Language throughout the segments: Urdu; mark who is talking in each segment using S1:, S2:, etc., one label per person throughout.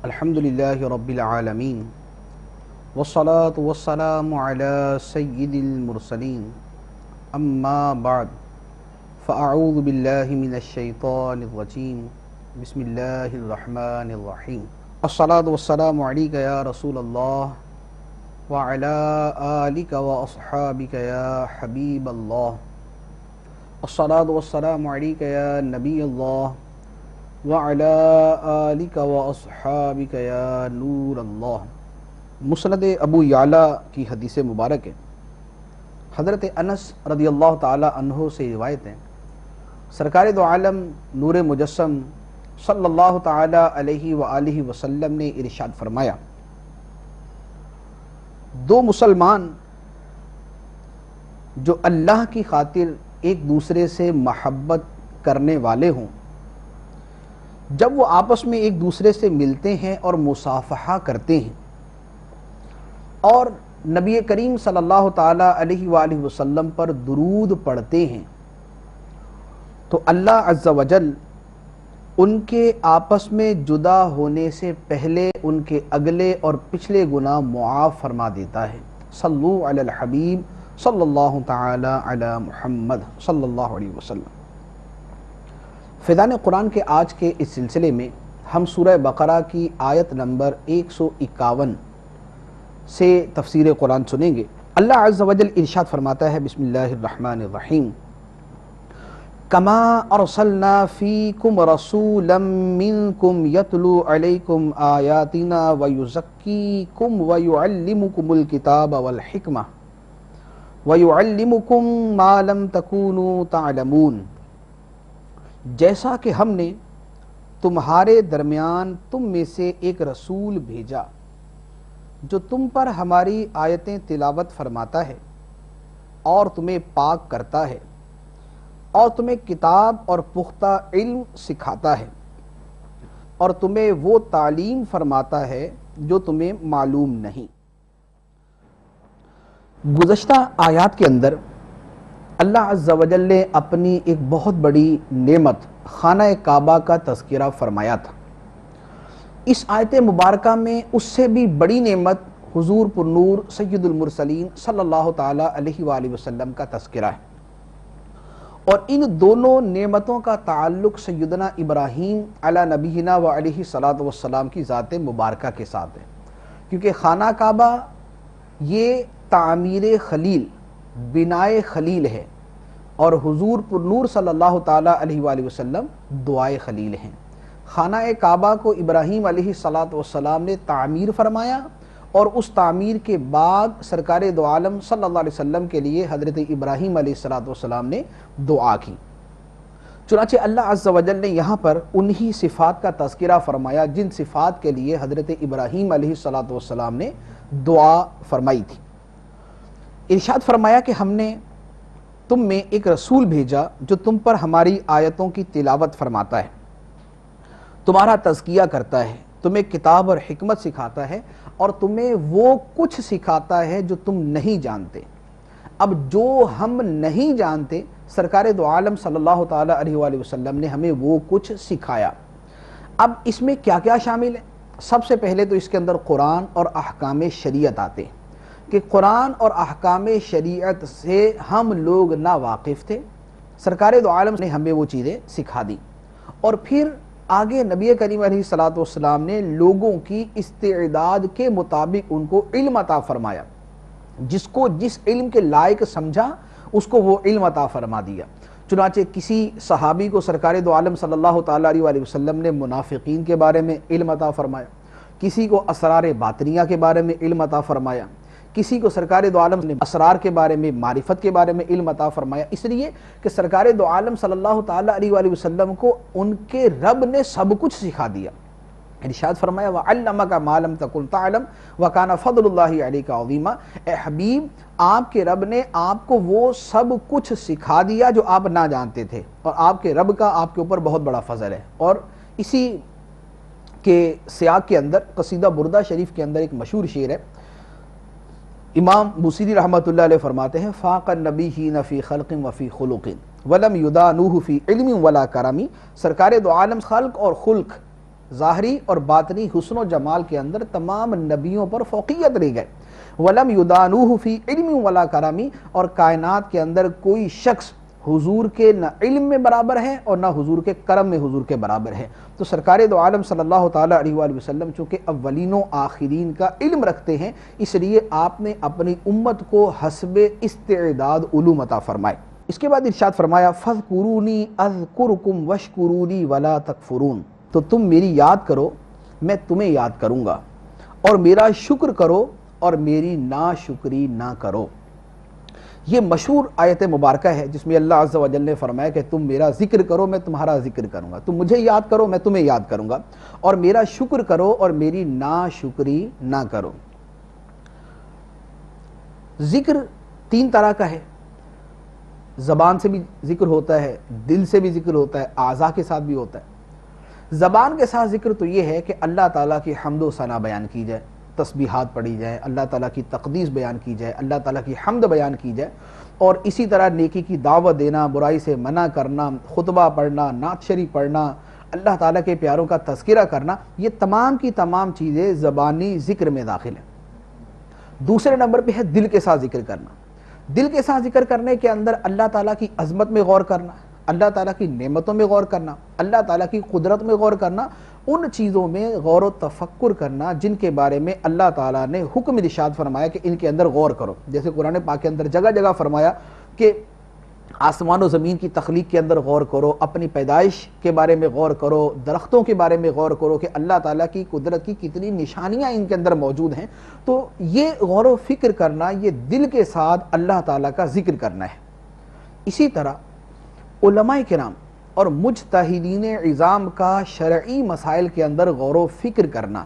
S1: الحمدللہ رب العالمین والصلاة والسلام علی سید المرسلین اما بعد فاعوذ باللہ من الشیطان الرجیم بسم اللہ الرحمن الرحیم الصلاة والسلام علیک یا رسول اللہ وعلی آلک واصحابک یا حبیب اللہ الصلاة والسلام علیک یا نبی اللہ وَعَلَىٰ آلِكَ وَأَصْحَابِكَ يَا نور اللہ۔ مسند ابو یعلا کی حدیث مبارک ہے۔ حضرت انس رضی اللہ تعالی عنہ سے روایت ہے، سرکار دو عالم نور مجسم صلی اللہ تعالی علیہ وآلہ وسلم نے ارشاد فرمایا، دو مسلمان جو اللہ کی خاطر ایک دوسرے سے محبت کرنے والے ہوں، جب وہ آپس میں ایک دوسرے سے ملتے ہیں اور مصافحہ کرتے ہیں اور نبی کریم صلی اللہ تعالی علیہ وآلہ وسلم پر درود پڑھتے ہیں، تو اللہ عز و جل ان کے آپس میں جدا ہونے سے پہلے ان کے اگلے اور پچھلے گناہ معاف فرما دیتا ہے۔ صلو علی الحبیب صلی اللہ تعالی علی محمد صلی اللہ علیہ وسلم۔ فیضان قرآن کے آج کے اس سلسلے میں ہم سورہ بقرہ کی آیت نمبر 151 سے تفسیر قرآن سنیں گے۔ اللہ عز و جل ارشاد فرماتا ہے، بسم اللہ الرحمن الرحیم، کما ارسلنا فیکم رسولا منکم یتلو علیکم آیاتنا ویزکیکم ویعلمکم الکتاب والحکمہ ویعلمکم ما لم تکونوا تعلمون، جیسا کہ ہم نے تمہارے درمیان تم میں سے ایک رسول بھیجا جو تم پر ہماری آیتیں تلاوت فرماتا ہے اور تمہیں پاک کرتا ہے اور تمہیں کتاب اور پختہ علم سکھاتا ہے اور تمہیں وہ تعلیم فرماتا ہے جو تمہیں معلوم نہیں۔ گزشتہ آیات کے اندر اللہ عز و جل نے اپنی ایک بہت بڑی نعمت خانہ کعبہ کا تذکرہ فرمایا تھا۔ اس آیت مبارکہ میں اس سے بھی بڑی نعمت حضور پر نور سید المرسلین صلی اللہ تعالی علیہ وآلہ وسلم کا تذکرہ ہے، اور ان دونوں نعمتوں کا تعلق سیدنا ابراہیم علی نبینا و علیہ الصلاۃ والسلام کی ذات مبارکہ کے ساتھ ہے، کیونکہ خانہ کعبہ یہ تعمیر خلیل، بنائے خلیل ہے، اور حضور پر نور صلی اللہ تعالی علیہ وآلہ وسلم دعائے خلیل ہیں۔ خانہ کعبہ کو ابراہیم علیہ الصلاۃ والسلام نے تعمیر فرمایا، اور اس تعمیر کے بعد سرکار دو عالم صلی اللہ علیہ وسلم کے لیے حضرت ابراہیم علیہ الصلاۃ والسلام نے دعا کی۔ چنانچہ اللہ عز و جل نے یہاں پر انہی صفات کا تذکرہ فرمایا جن صفات کے لیے حضرت ابراہیم علیہ الصلاۃ والسلام نے دعا فرمائی تھی۔ ارشاد فرمایا کہ ہم نے تم میں ایک رسول بھیجا جو تم پر ہماری آیتوں کی تلاوت فرماتا ہے، تمہارا تزکیہ کرتا ہے، تمہیں کتاب اور حکمت سکھاتا ہے، اور تمہیں وہ کچھ سکھاتا ہے جو تم نہیں جانتے۔ اب جو ہم نہیں جانتے، سرکار دو عالم صلی اللہ تعالی علیہ وآلہ وسلم نے ہمیں وہ کچھ سکھایا۔ اب اس میں کیا کیا شامل ہے؟ سب سے پہلے تو اس کے اندر قرآن اور احکام شریعت آتے ہیں کہ قرآن اور احکام شریعت سے ہم لوگ نا واقف تھے، سرکار دو عالم نے ہمیں وہ چیزیں سکھا دی، اور پھر آگے نبی کریم علیہ الصلاۃ والسلام نے لوگوں کی استعداد کے مطابق ان کو علم عطا فرمایا، جس کو جس علم کے لائق سمجھا اس کو وہ علم عطا فرما دیا۔ چنانچہ کسی صحابی کو سرکار دو عالم صلی اللہ تعالی علیہ وآلہ وسلم نے منافقین کے بارے میں علم عطا فرمایا، کسی کو اسرار باطنیہ کے بارے میں علم عطا فرمایا، کسی کو سرکار دو عالم نے اسرار کے بارے میں، معرفت کے بارے میں علم عطا فرمایا، اس لیے کہ سرکار دو عالم صلی اللہ تعالی علیہ وآلہ وسلم کو ان کے رب نے سب کچھ سکھا دیا۔ ارشاد فرمایا وَعَلَّمَكَ مَا لَمْ تَكُنْ تَعْلَمْ وَكَانَ فَضْلُ اللَّهِ عَلَيْكَ عَظِيمًا، اے حبیب آپ کے رب نے آپ کو وہ سب کچھ سکھا دیا جو آپ نہ جانتے تھے، اور آپ کے رب کا آپ کے اوپر بہت بڑا فضل ہے۔ اور اسی کے سیاق کے اندر قصیدہ بردہ شریف کے اندر ایک مشہور شعر ہے، امام بوصیری رحمۃ اللہ علیہ فرماتے ہیں فاق النبیین فی خلق و فی خلق ولم یدانوہ فی علم ولا کرمی، سرکار دو عالم خلق اور خلق ظاہری اور باطنی حسن و جمال کے اندر تمام نبیوں پر فوقیت رہ گئے. وَلَمْ يُدَانُوهُ فِي عِلْمٍ وَلَا كَرَمٍ, اور کائنات کے اندر کوئی شخص حضور کے نہ علم میں برابر ہے اور نہ حضور کے کرم میں حضور کے برابر ہے. تو سرکار دو عالم صلی اللہ تعالیٰ علیہ وآلہ وسلم چونکہ اولین و آخرین کا علم رکھتے ہیں, اس لیے آپ نے اپنی امت کو حسب استعداد علوم عطا فرمائے. اس کے بعد ارشاد فرمایا فَاذْكُرُونِي أَذْكُرْكُمْ وَاشْكُرُوا لِي وَلَا تَكْفُرُونَ, تو تم میری یاد کرو میں تمہیں یاد کروں گا, اور میرا شکر کرو اور میری ناشکری نہ کرو. یہ مشہور آیت مبارکہ ہے جس میں اللہ عز و جل نے فرمایا کہ تم میرا ذکر کرو میں تمہارا ذکر کروں گا, تم مجھے یاد کرو میں تمہیں یاد کروں گا, اور میرا شکر کرو اور میری ناشکری نہ کرو. ذکر تین طرح کا ہے, زبان سے بھی ذکر ہوتا ہے, دل سے بھی ذکر ہوتا ہے, اعضاء کے ساتھ بھی ہوتا ہے. زبان کے ساتھ ذکر تو یہ ہے کہ اللہ تعالیٰ کی حمد و ثنا بیان کی جائے, تسبیحات پڑھی جائے, اللہ تعالیٰ کی تقدیس بیان کی جائے, اللہ تعالیٰ کی حمد بیان کی جائے, اور اسی طرح نیکی کی دعوت دینا, برائی سے منع کرنا, خطبہ پڑھنا, نعت شریف پڑھنا, اللہ تعالیٰ کے پیاروں کا تذکرہ کرنا, یہ تمام کی تمام چیزیں زبانی ذکر میں داخل ہیں. دوسرے نمبر پہ ہے دل کے ساتھ ذکر کرنا. دل کے ساتھ ذکر کرنے کے اندر اللہ تعالیٰ کی عظمت میں غور کرنا, اللہ تعالیٰ کی نعمتوں میں غور کرنا, اللہ تعالیٰ کی قدرت میں غور کرنا, ان چیزوں میں غور و تفکر کرنا جن کے بارے میں اللہ تعالیٰ نے حکم ارشاد فرمایا کہ ان کے اندر غور کرو. جیسے قرآن پاک کے اندر جگہ جگہ فرمایا کہ آسمان و زمین کی تخلیق کے اندر غور کرو, اپنی پیدائش کے بارے میں غور کرو, درختوں کے بارے میں غور کرو کہ اللہ تعالیٰ کی قدرت کی کتنی نشانیاں ان کے اندر موجود ہیں. تو یہ غور و فکر کرنا, یہ دل کے ساتھ اللہ تعالیٰ کا ذکر کرنا ہے. اسی طرح علماء کرام اور مجتہدین عظام کا شرعی مسائل کے اندر غور و فکر کرنا,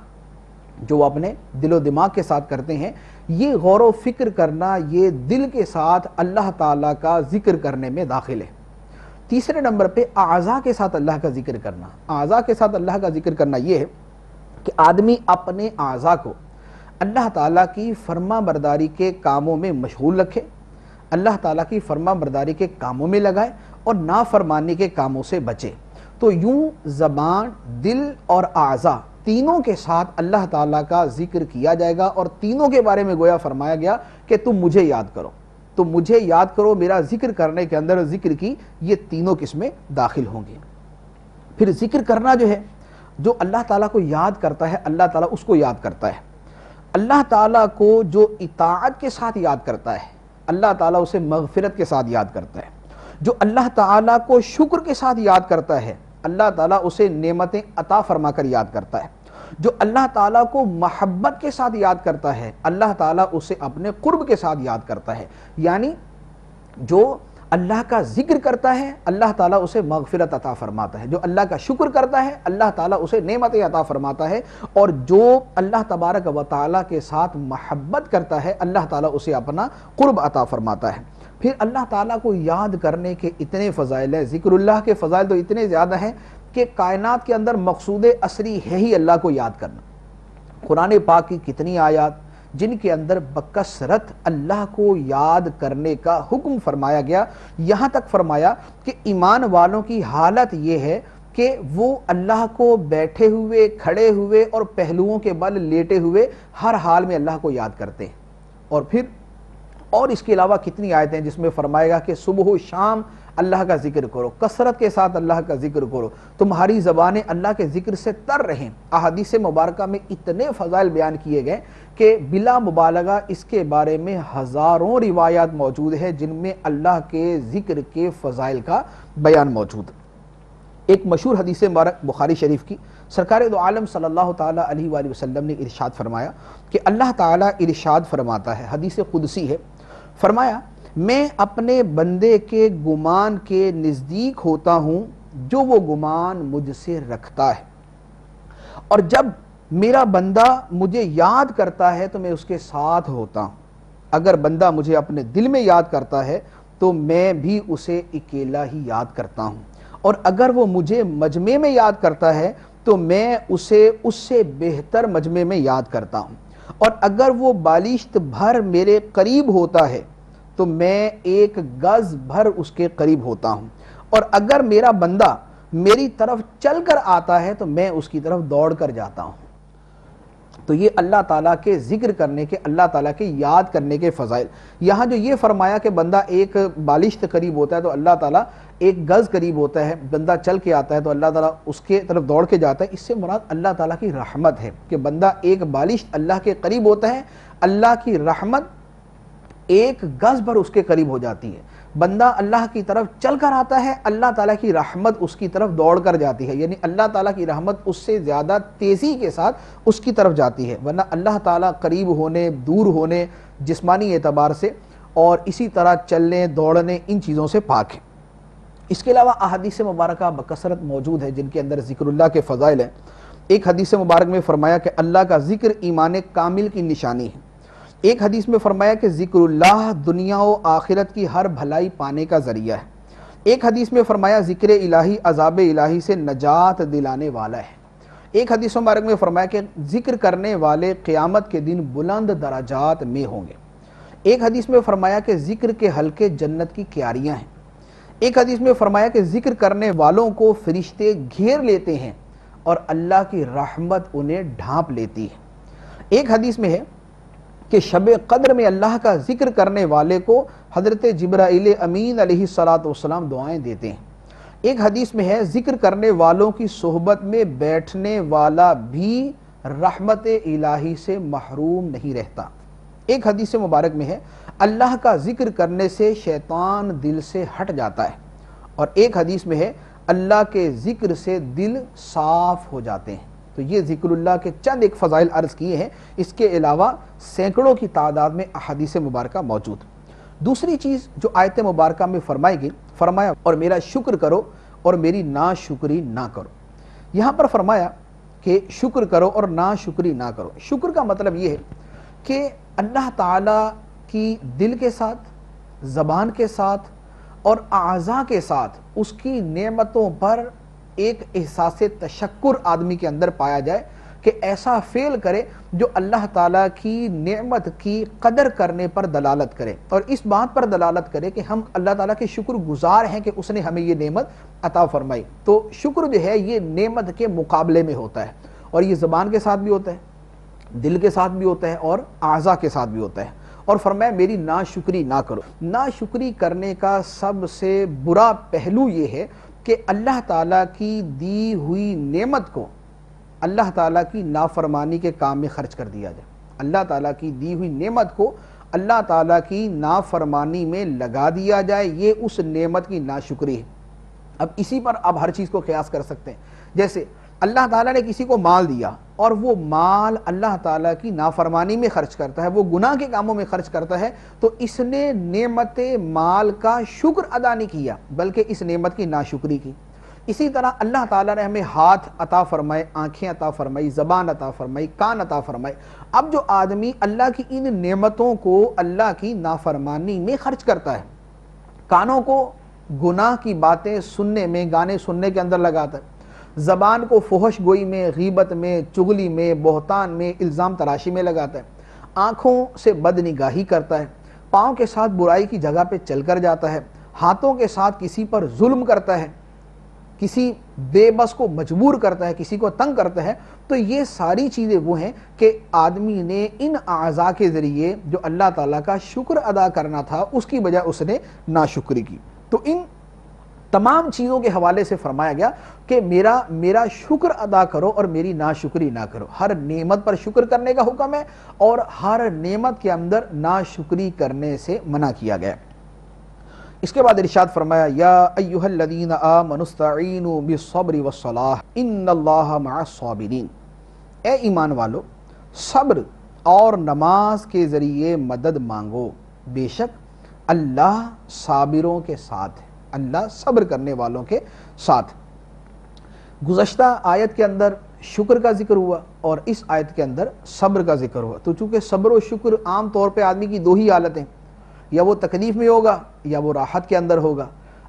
S1: جو اپنے دل و دماغ کے ساتھ کرتے ہیں, یہ غور و فکر کرنا یہ دل کے ساتھ اللہ تعالیٰ کا ذکر کرنے میں داخل ہے. تیسرے نمبر پہ اعضاء کے ساتھ اللہ کا ذکر کرنا. اعضاء کے ساتھ اللہ کا ذکر کرنا یہ ہے کہ آدمی اپنے اعضاء کو اللہ تعالیٰ کی فرما برداری کے کاموں میں مشغول رکھے, اللہ تعالیٰ کی فرما برداری کے کاموں میں لگائے اور نافرمانی کے کاموں سے بچے. تو یوں زبان, دل اور اعضاء تینوں کے ساتھ اللہ تعالیٰ کا ذکر کیا جائے گا, اور تینوں کے بارے میں گویا فرمایا گیا کہ تم مجھے یاد کرو, تم مجھے یاد کرو. میرا ذکر کرنے کے اندر ذکر کی یہ تینوں قسمیں داخل ہوں گی. پھر ذکر کرنا جو ہے, جو اللہ تعالیٰ کو یاد کرتا ہے اللہ تعالیٰ اس کو یاد کرتا ہے. اللہ تعالیٰ کو جو اطاعت کے ساتھ یاد کرتا ہے اللہ تعالیٰ اسے مغفرت کے ساتھ یاد کرتا ہے. جو اللہ تعالیٰ کو شکر کے ساتھ یاد کرتا ہے اللہ تعالیٰ اسے نعمتیں عطا فرما کر یاد کرتا ہے. جو اللہ تعالیٰ کو محبت کے ساتھ یاد کرتا ہے اللہ تعالیٰ اسے اپنے قرب کے ساتھ یاد کرتا ہے. یعنی جو اللہ کا ذکر کرتا ہے اللہ تعالیٰ اسے مغفرت عطا فرماتا ہے, جو اللہ کا شکر کرتا ہے اللہ تعالیٰ اسے نعمتیں عطا فرماتا ہے, اور جو اللہ تبارک و تعالیٰ کے ساتھ محبت کرتا ہے اللہ تعالیٰ اسے اپنا قرب عطا فرماتا ہے. پھر اللہ تعالیٰ کو یاد کرنے کے اتنے فضائل ہیں, ذکر اللہ کے فضائل تو اتنے زیادہ ہیں کہ کائنات کے اندر مقصود اصلی ہے ہی اللہ کو یاد کرنا. قرآن پاک کی کتنی آیات جن کے اندر بکثرت اللہ کو یاد کرنے کا حکم فرمایا گیا, یہاں تک فرمایا کہ ایمان والوں کی حالت یہ ہے کہ وہ اللہ کو بیٹھے ہوئے, کھڑے ہوئے اور پہلوؤں کے بل لیٹے ہوئے ہر حال میں اللہ کو یاد کرتے ہیں. اور پھر اور اس کے علاوہ کتنی آیتیں جس میں فرمائے گا کہ صبح و شام اللہ کا ذکر کرو, کثرت کے ساتھ اللہ کا ذکر کرو, تمہاری زبانیں اللہ کے ذکر سے تر رہیں. احادیث مبارکہ میں اتنے فضائل بیان کیے گئے کہ بلا مبالغہ اس کے بارے میں ہزاروں روایات موجود ہیں جن میں اللہ کے ذکر کے فضائل کا بیان موجود. ایک مشہور حدیث مبارک بخاری شریف کی, سرکار دو عالم صلی اللہ تعالیٰ علیہ وآلہ وسلم نے ارشاد فرمایا کہ اللہ تعالیٰ ارشاد فرماتا ہے, حدیث قدسی ہے, فرمایا میں اپنے بندے کے گمان کے نزدیک ہوتا ہوں جو وہ گمان مجھ سے رکھتا ہے, اور جب میرا بندہ مجھے یاد کرتا ہے تو میں اس کے ساتھ ہوتا ہوں. اگر بندہ مجھے اپنے دل میں یاد کرتا ہے تو میں بھی اسے اکیلا ہی یاد کرتا ہوں, اور اگر وہ مجھے مجمع میں یاد کرتا ہے تو میں اسے اس سے بہتر مجمع میں یاد کرتا ہوں, اور اگر وہ بالشت بھر میرے قریب ہوتا ہے تو میں ایک گز بھر اس کے قریب ہوتا ہوں, اور اگر میرا بندہ میری طرف چل کر آتا ہے تو میں اس کی طرف دوڑ کر جاتا ہوں۔ تو یہ اللہ تعالیٰ کے ذکر کرنے کے، اللہ تعالیٰ کے یاد کرنے کے فضائل۔ یہاں جو یہ فرمایا کہ بندہ ایک بالشت قریب ہوتا ہے تو اللہ تعالیٰ ایک گز قریب ہوتا ہے، بندہ چل کے آتا ہے تو اللہ تعالیٰ اس کے طرف دوڑ کے جاتا ہے، اس سے مراد اللہ تعالیٰ کی رحمت ہے کہ بندہ ایک بالشت اللہ کے قریب ہوتا ہے، اللہ کی رحمت ایک گز پر اس کے قریب ہو جاتی ہے۔ بندہ اللہ کی طرف چل کر آتا ہے، اللہ تعالیٰ کی رحمت اس کی طرف دوڑ کر جاتی ہے، یعنی اللہ تعالیٰ کی رحمت اس سے زیادہ تیزی کے ساتھ اس کی طرف جاتی ہے، ورنہ اللہ تعالیٰ قریب ہونے، دور ہونے، جسمانی اعتبار سے اور اسی طرح چلنے، دوڑنے، ان چیزوں سے پاک ہے۔ اس کے علاوہ احادیث مبارکہ بکثرت موجود ہے جن کے اندر ذکر اللہ کے فضائل ہیں۔ ایک حدیث مبارک میں فرمایا کہ اللہ کا ذکر ایمان کامل کی نشانی ہے۔ ایک حدیث میں فرمایا کہ ذکر اللہ دنیا و آخرت کی ہر بھلائی پانے کا ذریعہ ہے۔ ایک حدیث میں فرمایا ذکر الہی عذاب الہی سے نجات دلانے والا ہے۔ ایک حدیث مبارک میں فرمایا کہ ذکر کرنے والے قیامت کے دن بلند درجات میں ہوں گے۔ ایک حدیث میں فرمایا کہ ذکر کے حلقے جنت کی کیاریاں ہیں۔ ایک حدیث میں فرمایا کہ ذکر کرنے والوں کو فرشتے گھیر لیتے ہیں اور اللہ کی رحمت انہیں ڈھانپ لیتی ہے۔ ایک حدیث میں ہے کہ شب قدر میں اللہ کا ذکر کرنے والے کو حضرت جبرائیل امین علیہ السلام دعائیں دیتے ہیں۔ ایک حدیث میں ہے ذکر کرنے والوں کی صحبت میں بیٹھنے والا بھی رحمت الہی سے محروم نہیں رہتا۔ ایک حدیث مبارک میں ہے اللہ کا ذکر کرنے سے شیطان دل سے ہٹ جاتا ہے، اور ایک حدیث میں ہے اللہ کے ذکر سے دل صاف ہو جاتے ہیں۔ تو یہ ذکر اللہ کے چند ایک فضائل عرض کیے ہیں، اس کے علاوہ سینکڑوں کی تعداد میں احادیث مبارکہ موجود۔ دوسری چیز جو آیت مبارکہ میں فرمائی گئی، فرمایا اور میرا شکر کرو اور میری ناشکری نہ کرو۔ یہاں پر فرمایا کہ شکر کرو اور ناشکری نہ کرو۔ شکر کا مطلب یہ ہے کہ اللہ تعالیٰ کی دل کے ساتھ، زبان کے ساتھ اور اعضاء کے ساتھ اس کی نعمتوں پر ایک احساس تشکر آدمی کے اندر پایا جائے کہ ایسا فعل کرے جو اللہ تعالیٰ کی نعمت کی قدر کرنے پر دلالت کرے، اور اس بات پر دلالت کرے کہ ہم اللہ تعالیٰ کے شکر گزار ہیں کہ اس نے ہمیں یہ نعمت عطا فرمائی۔ تو شکر جو ہے یہ نعمت کے مقابلے میں ہوتا ہے، اور یہ زبان کے ساتھ بھی ہوتا ہے، دل کے ساتھ بھی ہوتا ہے اور اعضاء کے ساتھ بھی ہوتا ہے۔ اور فرمایا میری ناشکری نہ کرو۔ ناشکری کرنے کا سب سے برا پہلو یہ ہے کہ اللہ تعالیٰ کی دی ہوئی نعمت کو اللہ تعالیٰ کی نافرمانی کے کام میں خرچ کر دیا جائے۔ اللہ تعالیٰ کی دی ہوئی نعمت کو اللہ تعالیٰ کی نافرمانی میں لگا دیا جائے، یہ اس نعمت کی ناشکری ہے۔ اب اسی پر آپ ہر چیز کو قیاس کر سکتے ہیں۔ جیسے اللہ تعالیٰ نے کسی کو مال دیا اور وہ مال اللہ تعالیٰ کی نافرمانی میں خرچ کرتا ہے، وہ گناہ کے کاموں میں خرچ کرتا ہے، تو اس نے نعمت مال کا شکر ادا نہیں کیا بلکہ اس نعمت کی ناشکری کی۔ اسی طرح اللہ تعالیٰ نے ہمیں ہاتھ عطا فرمائے، آنکھیں عطا فرمائی، زبان عطا فرمائی، کان عطا فرمائے۔ اب جو آدمی اللہ کی ان نعمتوں کو اللہ کی نافرمانی میں خرچ کرتا ہے، کانوں کو گناہ کی باتیں سننے میں، گانے سننے کے اندر لگاتا ہے، زبان کو فحش گوئی میں، غیبت میں، چغلی میں، بہتان میں، الزام تراشی میں لگاتا ہے، آنکھوں سے بدنگاہی کرتا ہے، پاؤں کے ساتھ برائی کی جگہ پہ چل کر جاتا ہے، ہاتھوں کے ساتھ کسی پر ظلم کرتا ہے، کسی بے بس کو مجبور کرتا ہے، کسی کو تنگ کرتا ہے، تو یہ ساری چیزیں وہ ہیں کہ آدمی نے ان اعضاء کے ذریعے جو اللہ تعالیٰ کا شکر ادا کرنا تھا اس کی بجائے اس نے ناشکری کی۔ تو ان تمام چیزوں کے حوالے سے فرمایا گیا کہ میرا شکر ادا کرو اور میری ناشکری نہ کرو۔ ہر نعمت پر شکر کرنے کا حکم ہے اور ہر نعمت کے اندر ناشکری کرنے سے منع کیا گیا۔ اس کے بعد ارشاد فرمایا یا ایھا الذین آمنوا استعینوا بالصبر والصلاۃ ان اللہ مع الصابرین، اے ایمان والو صبر اور نماز کے ذریعے مدد مانگو، بے شک اللہ صابروں کے ساتھ ہے، اللہ صبر کرنے والوں کے ساتھ۔ گزشتہ آیت کے اندر شکر کا ذکر ہوا اور اس آیت کے اندر صبر کا ذکر ہوا، تو چونکہ صبر و شکر عام طور پہ آدمی کی دو ہی حالتیں، یا وہ تکلیف میں ہوگا یا وہ راحت کے اندر ہوگا۔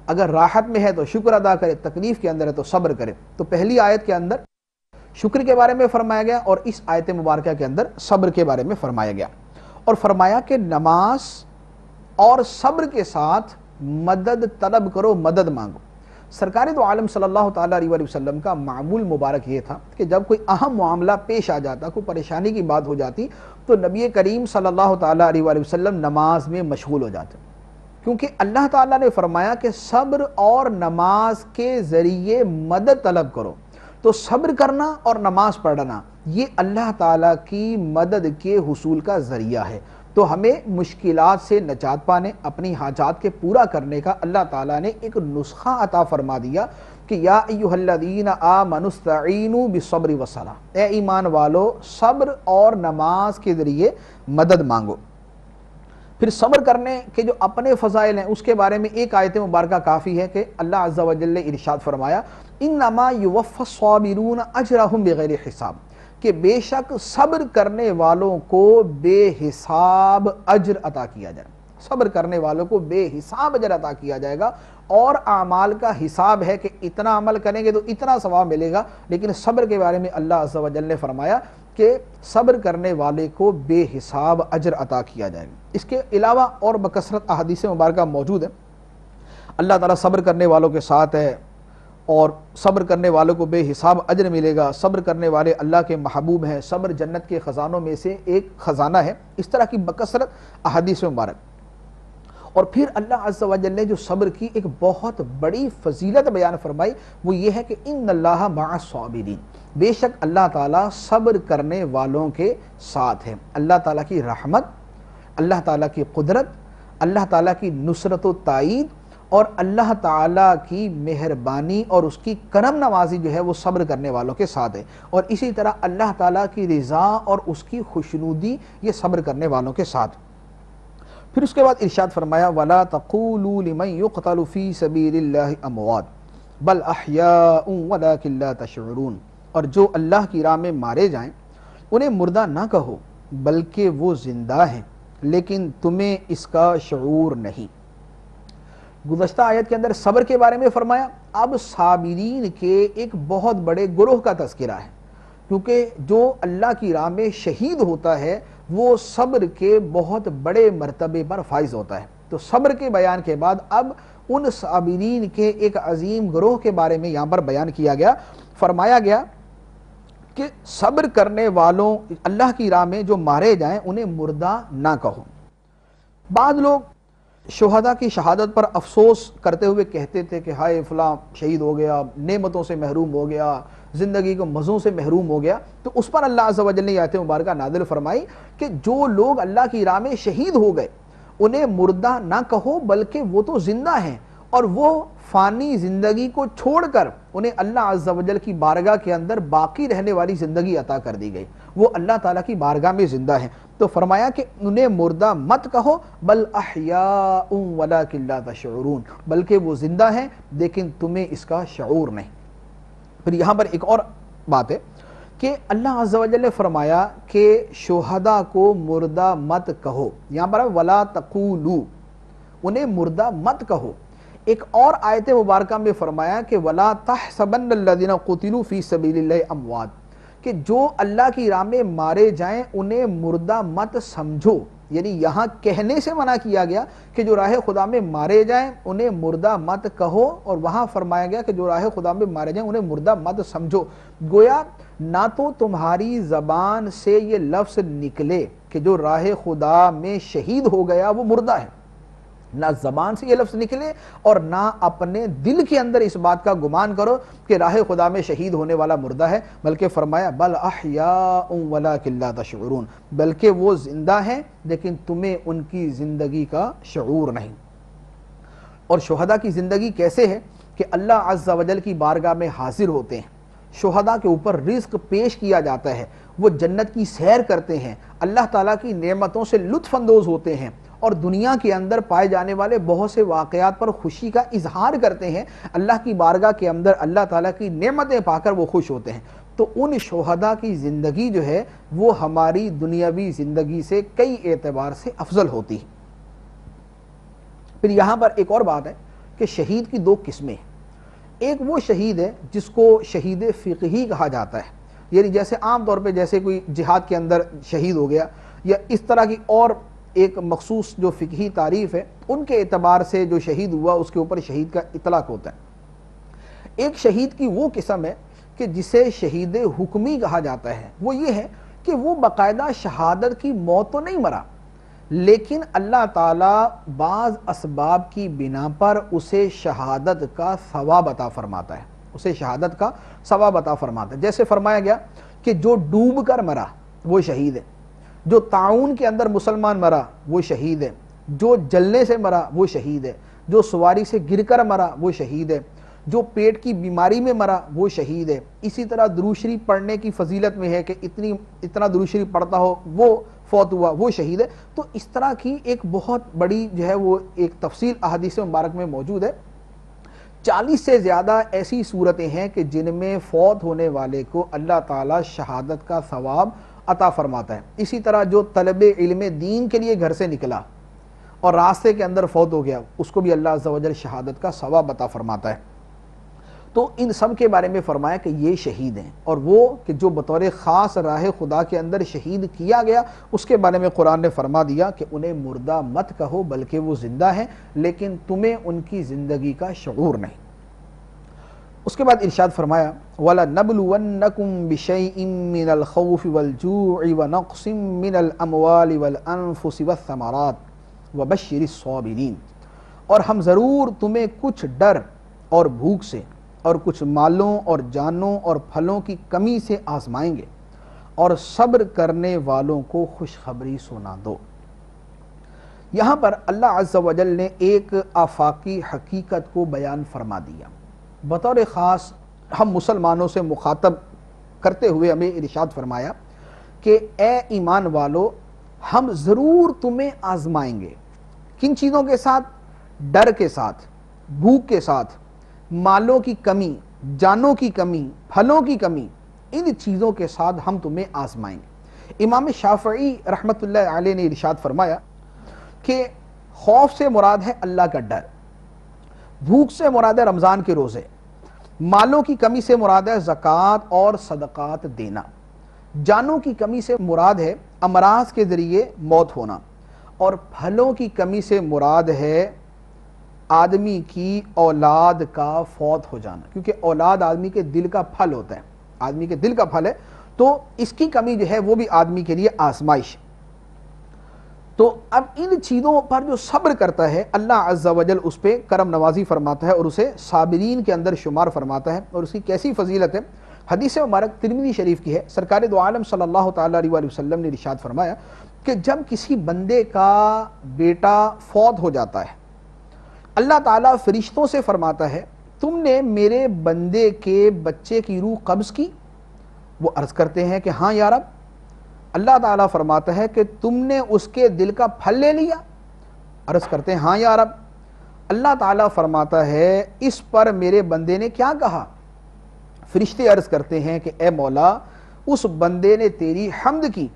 S1: اگر راحت میں ہے تو شکر ادا کرے، تکلیف کے اندر ہے تو صبر کرے۔ تو پہلی آیت کے اندر شکر کے بارے میں فرمایا گیا اور اس آیت مبارکہ کے اندر صبر کے بارے میں فرمایا گیا، اور فرمایا کہ نماز اور صبر کے ساتھ مدد طلب کرو، مدد مانگو۔ سرکار دو عالم صلی اللہ تعالیٰ علیہ وسلم کا معمول مبارک یہ تھا کہ جب کوئی اہم معاملہ پیش آ جاتا، کوئی پریشانی کی بات ہو جاتی، تو نبی کریم صلی اللہ تعالیٰ علیہ وسلم نماز میں مشغول ہو جاتے، کیونکہ اللہ تعالیٰ نے فرمایا کہ صبر اور نماز کے ذریعے مدد طلب کرو۔ تو صبر کرنا اور نماز پڑھنا یہ اللہ تعالیٰ کی مدد کے حصول کا ذریعہ ہے۔ تو ہمیں مشکلات سے نجات پانے، اپنی حاجات کے پورا کرنے کا اللہ تعالیٰ نے ایک نسخہ عطا فرما دیا کہ یا ایھا الذین آمنوا استعینوا بالصبر والصلاۃ، اے ایمان والو صبر اور نماز کے ذریعے مدد مانگو۔ پھر صبر کرنے کے جو اپنے فضائل ہیں اس کے بارے میں ایک آیت مبارکہ کافی ہے کہ اللہ عز و جل نے ارشاد فرمایا انما یوفی الصابرون اجرہم بغیر حساب، کہ بے شک صبر کرنے والوں کو بے حساب اجر عطا کیا جائے، صبر کرنے والوں کو بے حساب اجر عطا کیا جائے گا۔ اور اعمال کا حساب ہے کہ اتنا عمل کریں گے تو اتنا ثواب ملے گا، لیکن صبر کے بارے میں اللہ عز و جل نے فرمایا کہ صبر کرنے والے کو بے حساب اجر عطا کیا جائے گا۔ اس کے علاوہ اور بکثرت احادیث مبارکہ موجود ہیں۔ اللہ تعالیٰ صبر کرنے والوں کے ساتھ ہے، اور صبر کرنے والوں کو بے حساب اجر ملے گا، صبر کرنے والے اللہ کے محبوب ہیں، صبر جنت کے خزانوں میں سے ایک خزانہ ہے، اس طرح کی بکثرت احادیث مبارک۔ اور پھر اللہ عز و جل نے جو صبر کی ایک بہت بڑی فضیلت بیان فرمائی وہ یہ ہے کہ ان اللہ مع الصابرین، بے شک اللہ تعالیٰ صبر کرنے والوں کے ساتھ ہے۔ اللہ تعالیٰ کی رحمت، اللہ تعالیٰ کی قدرت، اللہ تعالیٰ کی نصرت و تائید اور اللہ تعالیٰ کی مہربانی اور اس کی کرم نوازی جو ہے وہ صبر کرنے والوں کے ساتھ ہے، اور اسی طرح اللہ تعالیٰ کی رضا اور اس کی خوشنودی یہ صبر کرنے والوں کے ساتھ۔ پھر اس کے بعد ارشاد فرمایا وَلَا تَقُولُوا لِمَنْ يُقْتَلُ فِي سَبِيلِ اللَّهِ أَمْوَاتٌ بَلْ أَحْيَاءٌ وَلَكِنْ لَا تَشْعُرُونَ، اور جو اللہ کی راہ میں مارے جائیں انہیں مردہ نہ کہو بلکہ وہ زندہ ہیں، لیکن تمہیں اس کا شعور نہیں۔ گزشتہ آیت کے اندر صبر کے بارے میں فرمایا، اب صابرین کے ایک بہت بڑے گروہ کا تذکرہ ہے، کیونکہ جو اللہ کی راہ میں شہید ہوتا ہے وہ صبر کے بہت بڑے مرتبے پر فائز ہوتا ہے۔ تو صبر کے بیان کے بعد اب ان صابرین کے ایک عظیم گروہ کے بارے میں یہاں پر بیان کیا گیا، فرمایا گیا کہ صبر کرنے والوں اللہ کی راہ میں جو مارے جائیں انہیں مردہ نہ کہو۔ بعض لوگ شہداء کی شہادت پر افسوس کرتے ہوئے کہتے تھے کہ ہائے فلاں شہید ہو گیا، نعمتوں سے محروم ہو گیا، زندگی کو مزوں سے محروم ہو گیا۔ تو اس پر اللہ عز و جل نے آیت مبارکہ نازل فرمائی کہ جو لوگ اللہ کی راہ میں شہید ہو گئے انہیں مردہ نہ کہو بلکہ وہ تو زندہ ہیں، اور وہ فانی زندگی کو چھوڑ کر انہیں اللہ عز و جل کی بارگاہ کے اندر باقی رہنے والی زندگی عطا کر دی گئی، وہ اللہ تعالیٰ کی بارگاہ میں زندہ ہیں۔ تو فرمایا کہ انہیں مردہ مت کہو بل احیاء ولکن لا تشعرون، بلکہ وہ زندہ ہیں لیکن تمہیں اس کا شعور نہیں۔ پھر یہاں پر ایک اور بات ہے کہ اللہ عز و جل نے فرمایا کہ شہداء کو مردہ مت کہو، یہاں پر ولا تقولوا، انہیں مردہ مت کہو۔ ایک اور آیت مبارکہ میں فرمایا کہ ولا تحسبن الذین قتلوا فی سبیل اللہ اموات، کہ جو اللہ کی راہ میں مارے جائیں انہیں مردہ مت سمجھو، یعنی یہاں کہنے سے منع کیا گیا کہ جو راہ خدا میں مارے جائیں انہیں مردہ مت کہو، اور وہاں فرمایا گیا کہ جو راہ خدا میں مارے جائیں انہیں مردہ مت سمجھو۔ گویا نہ تو تمہاری زبان سے یہ لفظ نکلے کہ جو راہ خدا میں شہید ہو گیا وہ مردہ ہے، نہ زبان سے یہ لفظ نکلے، اور نہ اپنے دل کے اندر اس بات کا گمان کرو کہ راہ خدا میں شہید ہونے والا مردہ ہے، بلکہ فرمایا بل احیاء ولکن لا تشعرون، بلکہ وہ زندہ ہیں لیکن تمہیں ان کی زندگی کا شعور نہیں۔ اور شہداء کی زندگی کیسے ہے کہ اللہ عز و جل کی بارگاہ میں حاضر ہوتے ہیں، شہداء کے اوپر رزق پیش کیا جاتا ہے، وہ جنت کی سیر کرتے ہیں، اللہ تعالیٰ کی نعمتوں سے لطف اندوز ہوتے ہیں، اور دنیا کے اندر پائے جانے والے بہت سے واقعات پر خوشی کا اظہار کرتے ہیں، اللہ کی بارگاہ کے اندر اللہ تعالیٰ کی نعمتیں پا کر وہ خوش ہوتے ہیں۔ تو ان شہداء کی زندگی جو ہے وہ ہماری دنیاوی زندگی سے کئی اعتبار سے افضل ہوتی ہے۔ پھر یہاں پر ایک اور بات ہے کہ شہید کی دو قسمیں ہیں، ایک وہ شہید ہے جس کو شہید فقہی کہا جاتا ہے، یعنی جیسے عام طور پہ جیسے کوئی جہاد کے اندر شہید ہو گیا یا اس طرح کی اور ایک مخصوص جو فقہی تعریف ہے ان کے اعتبار سے جو شہید ہوا اس کے اوپر شہید کا اطلاق ہوتا ہے۔ ایک شہید کی وہ قسم ہے کہ جسے شہید حکمی کہا جاتا ہے، وہ یہ ہے کہ وہ باقاعدہ شہادت کی موت تو نہیں مرا، لیکن اللہ تعالیٰ بعض اسباب کی بنا پر اسے شہادت کا ثواب عطا فرماتا ہے، اسے شہادت کا ثواب عطا فرماتا ہے۔ جیسے فرمایا گیا کہ جو ڈوب کر مرا وہ شہید ہے، جو طاعون کے اندر مسلمان مرا وہ شہید ہے، جو جلنے سے مرا وہ شہید ہے، جو سواری سے گر کر مرا وہ شہید ہے، جو پیٹ کی بیماری میں مرا وہ شہید ہے۔ اسی طرح درود شریف پڑھنے کی فضیلت میں ہے کہ اتنا درود شریف پڑھتا ہو وہ فوت ہوا وہ شہید ہے۔ تو اس طرح کی ایک بہت بڑی جو ہے وہ ایک تفصیل احادیث مبارک میں موجود ہے۔ 40 سے زیادہ ایسی صورتیں ہیں کہ جن میں فوت ہونے والے کو اللہ تعالیٰ شہادت کا ثواب عطا فرماتا ہے۔ اسی طرح جو طلب علم دین کے لیے گھر سے نکلا اور راستے کے اندر فوت ہو گیا، اس کو بھی اللہ عز و جل شہادت کا ثواب عطا فرماتا ہے۔ تو ان سب کے بارے میں فرمایا کہ یہ شہید ہیں، اور وہ کہ جو بطور خاص راہ خدا کے اندر شہید کیا گیا، اس کے بارے میں قرآن نے فرما دیا کہ انہیں مردہ مت کہو بلکہ وہ زندہ ہیں، لیکن تمہیں ان کی زندگی کا شعور نہیں۔ اس کے بعد ارشاد فرمایا وَلَنَبْلُوَنَّكُمْ بِشَيْءٍ مِّنَ الْخَوْفِ وَالْجُوعِ وَنَقْصٍ مِّنَ الْأَمْوَالِ وَالْأَنفُسِ وَالثَّمَرَاتِ وَبَشِّرِ الصَّابِرِينَ، اور ہم ضرور تمہیں کچھ ڈر اور بھوک سے اور کچھ مالوں اور جانوں اور پھلوں کی کمی سے آزمائیں گے، اور صبر کرنے والوں کو خوشخبری سنا دو۔ یہاں پر اللہ عز و جل نے ایک آفاقی حقیقت کو بیان فرما دیا، بطور خاص ہم مسلمانوں سے مخاطب کرتے ہوئے ہمیں ارشاد فرمایا کہ اے ایمان والو، ہم ضرور تمہیں آزمائیں گے۔ کن چیزوں کے ساتھ؟ ڈر کے ساتھ، بھوک کے ساتھ، مالوں کی کمی، جانوں کی کمی، پھلوں کی کمی، ان چیزوں کے ساتھ ہم تمہیں آزمائیں گے۔ امام شافعی رحمت اللہ علیہ نے ارشاد فرمایا کہ خوف سے مراد ہے اللہ کا ڈر، بھوک سے مراد ہے رمضان کے روزے، مالوں کی کمی سے مراد ہے زکوٰۃ اور صدقات دینا، جانوں کی کمی سے مراد ہے امراض کے ذریعے موت ہونا، اور پھلوں کی کمی سے مراد ہے آدمی کی اولاد کا فوت ہو جانا، کیونکہ اولاد آدمی کے دل کا پھل ہوتا ہے، آدمی کے دل کا پھل ہے، تو اس کی کمی جو ہے وہ بھی آدمی کے لیے آزمائش۔ تو اب ان چیزوں پر جو صبر کرتا ہے اللہ عز و جل اس پہ کرم نوازی فرماتا ہے اور اسے صابرین کے اندر شمار فرماتا ہے۔ اور اس کی کیسی فضیلت ہے؟ حدیث مبارک ترمذی شریف کی ہے، سرکار دو عالم صلی اللہ تعالیٰ علیہ وسلم نے ارشاد فرمایا کہ جب کسی بندے کا بیٹا فوت ہو جاتا ہے، اللہ تعالیٰ فرشتوں سے فرماتا ہے تم نے میرے بندے کے بچے کی روح قبض کی؟ وہ عرض کرتے ہیں کہ ہاں یا رب۔ اللہ تعالیٰ فرماتا ہے کہ تم نے اس کے دل کا پھل لے لیا؟ عرض کرتے ہیں ہاں یا رب۔ اللہ تعالیٰ فرماتا ہے اس پر میرے بندے نے کیا کہا؟ فرشتے عرض کرتے ہیں کہ اے مولا، اس بندے نے تیری حمد کی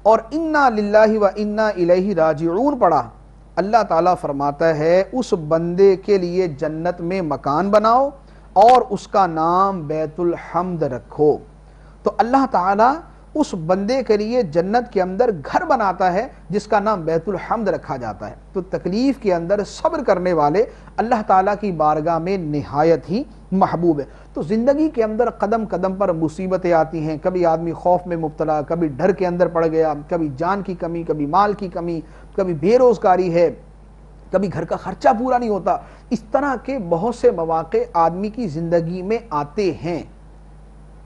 S1: اور انا للہ و انا الیہ راجعون پڑھا۔ اللہ تعالیٰ فرماتا ہے اس بندے کے لیے جنت میں مکان بناؤ اور اس کا نام بیت الحمد رکھو۔ تو اللہ تعالیٰ اس بندے کے لیے جنت کے اندر گھر بناتا ہے جس کا نام بیت الحمد رکھا جاتا ہے۔ تو تکلیف کے اندر صبر کرنے والے اللہ تعالیٰ کی بارگاہ میں نہایت ہی محبوب ہے۔ تو زندگی کے اندر قدم قدم پر مصیبتیں آتی ہیں، کبھی آدمی خوف میں مبتلا، کبھی ڈر کے اندر پڑ گیا، کبھی جان کی کمی، کبھی مال کی کمی، کبھی بے روزگاری ہے، کبھی گھر کا خرچہ پورا نہیں ہوتا۔ اس طرح کے بہت سے مواقع آدمی کی زندگی میں آتے ہیں،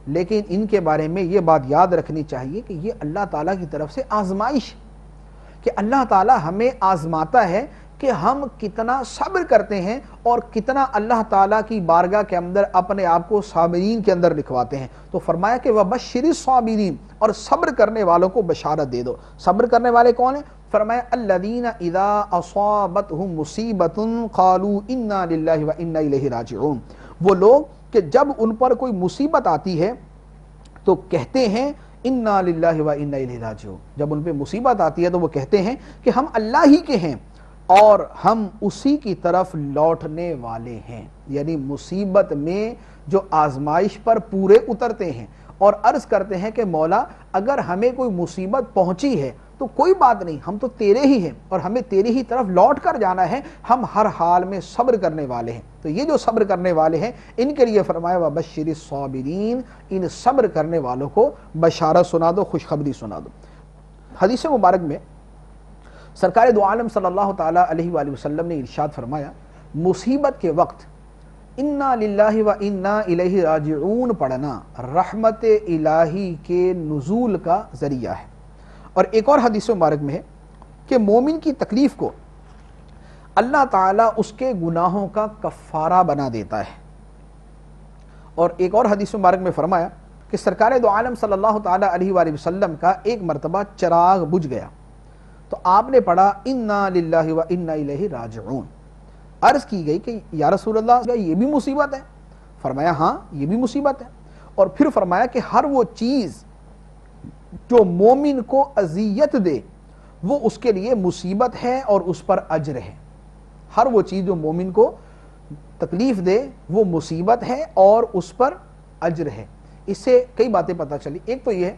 S1: لیکن ان کے بارے میں یہ بات یاد رکھنی چاہیے کہ یہ اللہ تعالیٰ کی طرف سے آزمائش، کہ اللہ تعالیٰ ہمیں آزماتا ہے کہ ہم کتنا صبر کرتے ہیں اور کتنا اللہ تعالیٰ کی بارگاہ کے اندر اپنے آپ کو صابرین کے اندر لکھواتے ہیں۔ تو فرمایا کہ وَبَشِّرِ الصَّابِرِينَ، اور صبر کرنے والوں کو بشارت دے دو۔ صبر کرنے والے کون ہیں؟ فرمایا الَّذِينَ إِذَا أَصَابَتْهُمْ مُصِيبَةٌ قَالُوا إِنَّا لِلَّهِ وَإِنَّا إِلَيْهِ راجعون، وہ لوگ کہ جب ان پر کوئی مصیبت آتی ہے تو کہتے ہیں انا للہ و انا الیہ راجعون، جب ان پہ مصیبت آتی ہے تو وہ کہتے ہیں کہ ہم اللہ ہی کے ہیں اور ہم اسی کی طرف لوٹنے والے ہیں۔ یعنی مصیبت میں جو آزمائش پر پورے اترتے ہیں اور عرض کرتے ہیں کہ مولا اگر ہمیں کوئی مصیبت پہنچی ہے تو کوئی بات نہیں، ہم تو تیرے ہی ہیں اور ہمیں تیری ہی طرف لوٹ کر جانا ہے، ہم ہر حال میں صبر کرنے والے ہیں۔ تو یہ جو صبر کرنے والے ہیں ان کے لیے فرمایا وَبَشِّرِ الصَّابِرِينَ، ان صبر کرنے والوں کو بشارت سنا دو، خوشخبری سنا دو۔ حدیث مبارک میں سرکار دو عالم صلی اللہ تعالیٰ علیہ وآلہ وسلم نے ارشاد فرمایا، مصیبت کے وقت انا للہ و انا الیہ راجعون پڑھنا رحمت الہی کے نزول کا ذریعہ ہے۔ اور ایک اور حدیث مبارک میں ہے کہ مومن کی تکلیف کو اللہ تعالیٰ اس کے گناہوں کا کفارہ بنا دیتا ہے۔ اور ایک اور حدیث مبارک میں فرمایا کہ سرکار دو عالم صلی اللہ تعالیٰ علیہ وآلہ وسلم کا ایک مرتبہ چراغ بجھ گیا تو آپ نے پڑھا انا للہ و انا الیہ راجعون۔ عرض کی گئی کہ یا رسول اللہ یہ بھی مصیبت ہے؟ فرمایا ہاں یہ بھی مصیبت ہے۔ اور پھر فرمایا کہ ہر وہ چیز جو مومن کو اذیت دے وہ اس کے لیے مصیبت ہے اور اس پر اجر ہے۔ ہر وہ چیز جو مومن کو تکلیف دے وہ مصیبت ہے اور اس پر اجر ہے۔ اس سے کئی باتیں پتہ چلی۔ ایک تو یہ ہے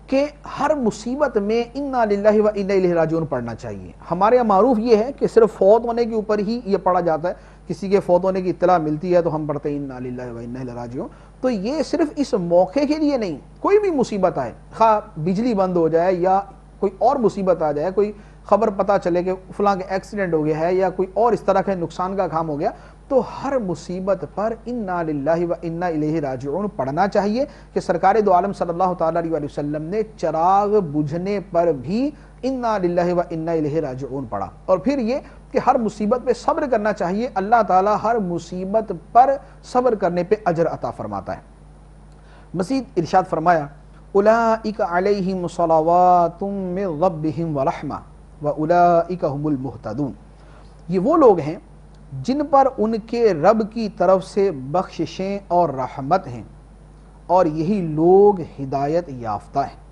S1: کہ ہر مصیبت میں انا للہ و انا الیہ راجعون پڑھنا چاہیے۔ ہمارے یہاں معروف یہ ہے کہ صرف فوت ہونے کے اوپر ہی یہ پڑھا جاتا ہے، کسی کے فوت ہونے کی اطلاع ملتی ہے تو ہم پڑھتے ہیں انا للہ و انا الیہ راجعون۔ تو یہ صرف اس موقع کے لیے نہیں، کوئی بھی مصیبت آئے، خواہ بجلی بند ہو جائے یا کوئی اور مصیبت آ جائے، کوئی خبر پتہ چلے کہ فلاں کے ایکسیڈنٹ ہو گیا ہے یا کوئی اور اس طرح کے نقصان کا کام ہو گیا، تو ہر مصیبت پر انا للہ و انا الیہ راجعون پڑھنا چاہیے۔ کہ سرکار دو عالم صلی اللہ تعالیٰ علیہ وسلم نے چراغ بجھنے پر بھی انا للہ و انا الیہ راجعون پڑھا۔ اور پھر یہ کہ ہر مصیبت پہ صبر کرنا چاہیے، اللہ تعالیٰ ہر مصیبت پر صبر کرنے پہ اجر عطا فرماتا ہے۔ مزید ارشاد فرمایا اولئک علیہم صلوات من ربہم ورحمہ واولئک هم المہتدون، یہ وہ لوگ ہیں جن پر ان کے رب کی طرف سے بخششیں اور رحمت ہیں اور یہی لوگ ہدایت یافتہ ہیں۔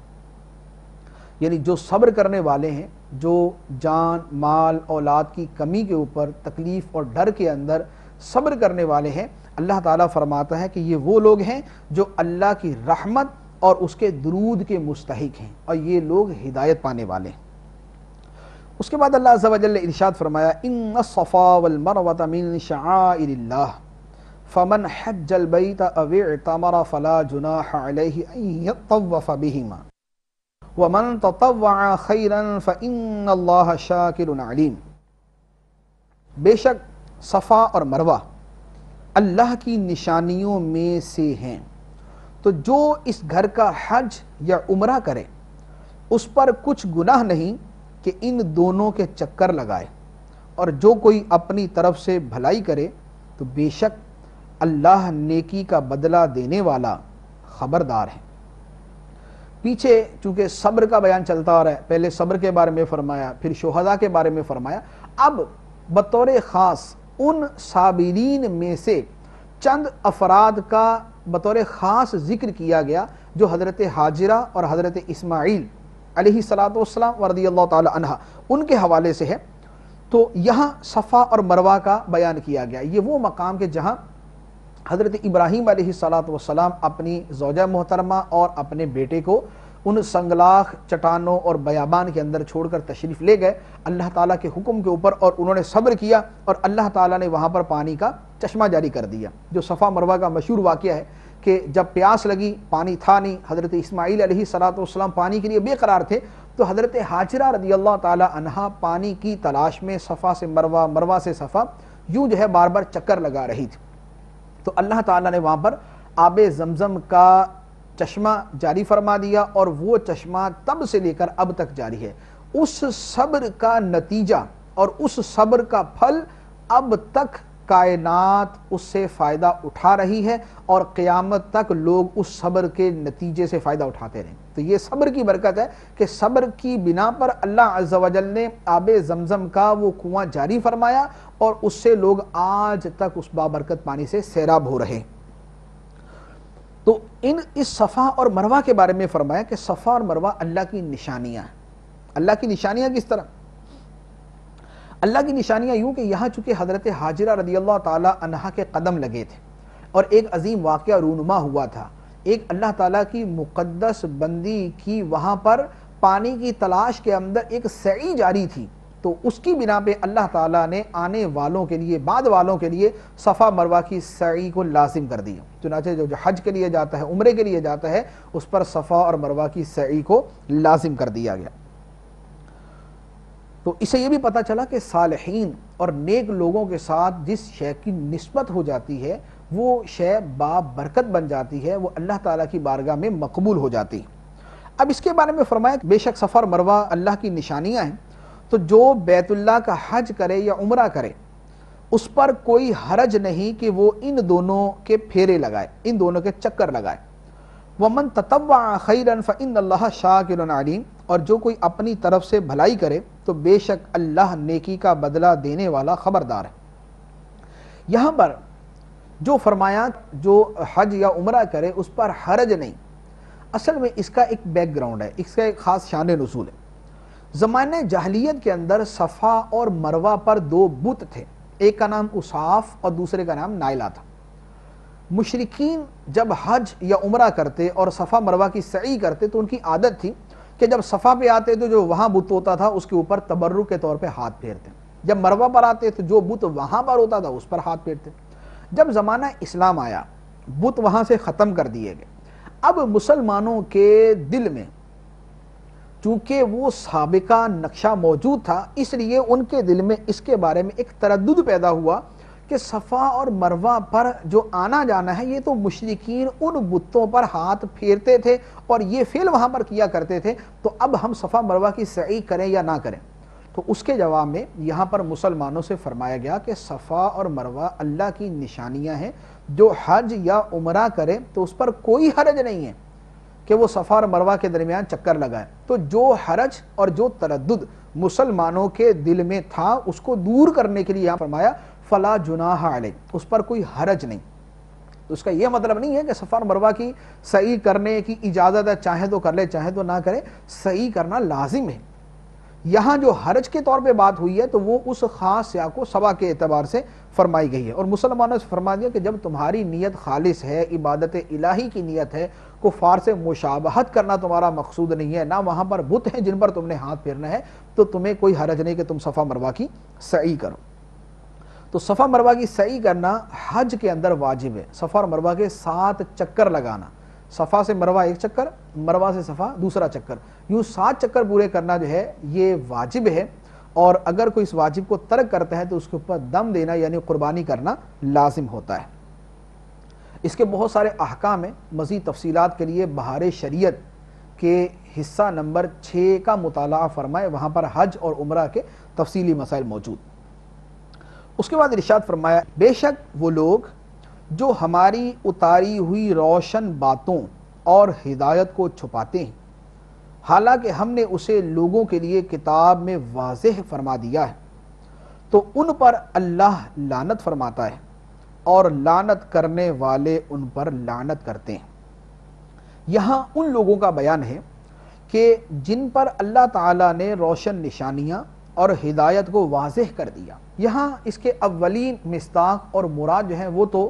S1: یعنی جو صبر کرنے والے ہیں، جو جان مال اولاد کی کمی کے اوپر تکلیف اور ڈر کے اندر صبر کرنے والے ہیں، اللہ تعالیٰ فرماتا ہے کہ یہ وہ لوگ ہیں جو اللہ کی رحمت اور اس کے درود کے مستحق ہیں اور یہ لوگ ہدایت پانے والے ہیں۔ اس کے بعد اللہ عز و جل نے ارشاد فرمایا ان الصفا والمروۃ من شعائر اللہ فمن حج البیت او اعتمر فلا جناح علیہ ان یطوف بہما ومن تطوع خیرا فان اللہ شاکر علیم۔ بے شک صفا اور مروہ اللہ کی نشانیوں میں سے ہیں، تو جو اس گھر کا حج یا عمرہ کرے اس پر کچھ گناہ نہیں کہ ان دونوں کے چکر لگائے، اور جو کوئی اپنی طرف سے بھلائی کرے تو بے شک اللہ نیکی کا بدلہ دینے والا خبردار ہے۔ پیچھے چونکہ صبر کا بیان چلتا آ رہا ہے، پہلے صبر کے بارے میں فرمایا، پھر شہداء کے بارے میں فرمایا، اب بطور خاص ان صابرین میں سے چند افراد کا بطور خاص ذکر کیا گیا جو حضرت ہاجرہ اور حضرت اسماعیل علیہ الصلوۃ والسلام رضی اللہ تعالی عنہ ان کے حوالے سے ہے۔ تو یہاں صفا اور مروہ کا بیان کیا گیا۔ یہ وہ مقام کہ جہاں حضرت ابراہیم علیہ الصلوۃ والسلام اپنی زوجہ محترمہ اور اپنے بیٹے کو ان سنگلاخ چٹانوں اور بیابان کے اندر چھوڑ کر تشریف لے گئے اللہ تعالیٰ کے حکم کے اوپر، اور انہوں نے صبر کیا اور اللہ تعالیٰ نے وہاں پر پانی کا چشمہ جاری کر دیا۔ جو صفا مروہ کا مشہور واقعہ ہے کہ جب پیاس لگی، پانی تھا نہیں، حضرت اسماعیل علیہ الصلوۃ والسلام پانی کے لیے بے قرار تھے، تو حضرت ہاجرہ رضی اللہ تعالی عنہا پانی کی تلاش میں صفا سے مروہ، مروہ سے صفا یوں جو ہے بار بار چکر لگا رہی تھی۔ تو اللہ تعالیٰ نے وہاں پر آب زمزم کا چشمہ جاری فرما دیا، اور وہ چشمہ تب سے لے کر اب تک جاری ہے۔ اس صبر کا نتیجہ اور اس صبر کا پھل اب تک کائنات اس سے فائدہ اٹھا رہی ہے، اور قیامت تک لوگ اس صبر کے نتیجے سے فائدہ اٹھاتے رہیں۔ تو یہ صبر کی برکت ہے کہ صبر کی بنا پر اللہ عز و جل نے آب زمزم کا وہ کنواں جاری فرمایا، اور اس سے لوگ آج تک اس بابرکت پانی سے سیراب ہو رہے ہیں۔ تو اس صفا اور مروہ کے بارے میں فرمایا کہ صفا اور مروہ اللہ کی نشانیاں ہیں۔ اللہ کی نشانیاں کس طرح؟ اللہ کی نشانیاں یوں کہ یہاں چونکہ حضرت ہاجرہ رضی اللہ تعالی عنہا کے قدم لگے تھے اور ایک عظیم واقعہ رونما ہوا تھا، ایک اللہ تعالیٰ کی مقدس بندی کی وہاں پر پانی کی تلاش کے اندر ایک سعی جاری تھی، تو اس کی بنا پہ اللہ تعالیٰ نے آنے والوں کے لیے، بعد والوں کے لیے صفا مروہ کی سعی کو لازم کر دیا۔ چنانچہ جو حج کے لیے جاتا ہے، عمرے کے لیے جاتا ہے، اس پر صفا اور مروہ کی سعی کو لازم کر دیا گیا۔ تو اسے یہ بھی پتہ چلا کہ صالحین اور نیک لوگوں کے ساتھ جس شے کی نسبت ہو جاتی ہے وہ شے بابرکت بن جاتی ہے، وہ اللہ تعالیٰ کی بارگاہ میں مقبول ہو جاتی ہے۔ اب اس کے بارے میں فرمایا کہ بے شک صفا اور مروہ اللہ کی نشانیاں ہیں، تو جو بیت اللہ کا حج کرے یا عمرہ کرے اس پر کوئی حرج نہیں کہ وہ ان دونوں کے پھیرے لگائے، ان دونوں کے چکر لگائے۔ وَمَن تَطَوَّعَ خَيْرًا فَإِنَّ اللَّهَ شَاكِرٌ عَلِيمٌ، اور جو کوئی اپنی طرف سے بھلائی کرے تو بے شک اللہ نیکی کا بدلہ دینے والا خبردار ہے۔ یہاں پر جو فرمایا جو حج یا عمرہ کرے اس پر حرج نہیں، اصل میں اس کا ایک بیک گراؤنڈ ہے، اس کا ایک خاص شان نزول ہے۔ زمانہ جاہلیت کے اندر صفا اور مروہ پر دو بت تھے، ایک کا نام اصاف اور دوسرے کا نام نائلہ تھا۔ مشرکین جب حج یا عمرہ کرتے اور صفا مروہ کی سعی کرتے تو ان کی عادت تھی کہ جب صفا پہ آتے تو جو وہاں بت ہوتا تھا اس کے اوپر تبرک کے طور پہ ہاتھ پھیرتے، جب مروہ پر آتے تو جو بت وہاں پر ہوتا تھا اس پر ہاتھ پھیرتے۔ جب زمانہ اسلام آیا بت وہاں سے ختم کر دیے گئے۔ اب مسلمانوں کے دل میں چونکہ وہ سابقہ نقشہ موجود تھا، اس لیے ان کے دل میں اس کے بارے میں ایک تردد پیدا ہوا کہ صفا اور مروہ پر جو آنا جانا ہے یہ تو مشرکین ان بتوں پر ہاتھ پھیرتے تھے اور یہ فعل وہاں پر کیا کرتے تھے، تو اب ہم صفا مروہ کی سعی کریں یا نہ کریں؟ تو اس کے جواب میں یہاں پر مسلمانوں سے فرمایا گیا کہ صفا اور مروہ اللہ کی نشانیاں ہیں، جو حج یا عمرہ کرے تو اس پر کوئی حرج نہیں ہے کہ وہ صفا اور مروہ کے درمیان چکر لگائے۔ تو جو حرج اور جو تردد مسلمانوں کے دل میں تھا اس کو دور کرنے کے لیے یہاں فرمایا فلا جناح علیہ، اس پر کوئی حرج نہیں۔ تو اس کا یہ مطلب نہیں ہے کہ صفا اور مروہ کی سعی کرنے کی اجازت ہے، چاہے تو کر لے چاہے تو نہ کرے، سعی کرنا لازم ہے۔ یہاں جو حرج کے طور پہ بات ہوئی ہے تو وہ اس خاص سیاق و سبا کے اعتبار سے فرمائی گئی ہے، اور مسلمانوں سے فرما دیا کہ جب تمہاری نیت خالص ہے، عبادت الہی کی نیت ہے، کفار سے مشابہت کرنا تمہارا مقصود نہیں ہے، نہ وہاں پر بت ہیں جن پر تم نے ہاتھ پھیرنا ہے، تو تمہیں کوئی حرج نہیں کہ تم صفا مروہ کی سعی کرو۔ تو صفا مروہ کی سعی کرنا حج کے اندر واجب ہے، صفا اور مروہ کے 7 چکر لگانا، صفا سے مروہ 1 چکر، مروہ سے صفا دوسرا چکر، یوں 7 چکر پورے کرنا جو ہے یہ واجب ہے، اور اگر کوئی اس واجب کو ترک کرتا ہے تو اس کے اوپر دم دینا یعنی قربانی کرنا لازم ہوتا ہے۔ اس کے بہت سارے احکام ہیں، مزید تفصیلات کے لیے بہار شریعت کے حصہ نمبر 6 کا مطالعہ فرمائے، وہاں پر حج اور عمرہ کے تفصیلی مسائل موجود۔ اس کے بعد ارشاد فرمایا بے شک وہ لوگ جو ہماری اتاری ہوئی روشن باتوں اور ہدایت کو چھپاتے ہیں، حالانکہ ہم نے اسے لوگوں کے لیے کتاب میں واضح فرما دیا ہے، تو ان پر اللہ لعنت فرماتا ہے اور لعنت کرنے والے ان پر لعنت کرتے ہیں۔ یہاں ان لوگوں کا بیان ہے کہ جن پر اللہ تعالیٰ نے روشن نشانیاں اور ہدایت کو واضح کر دیا۔ یہاں اس کے اولین مصداق اور مراد جو ہیں وہ تو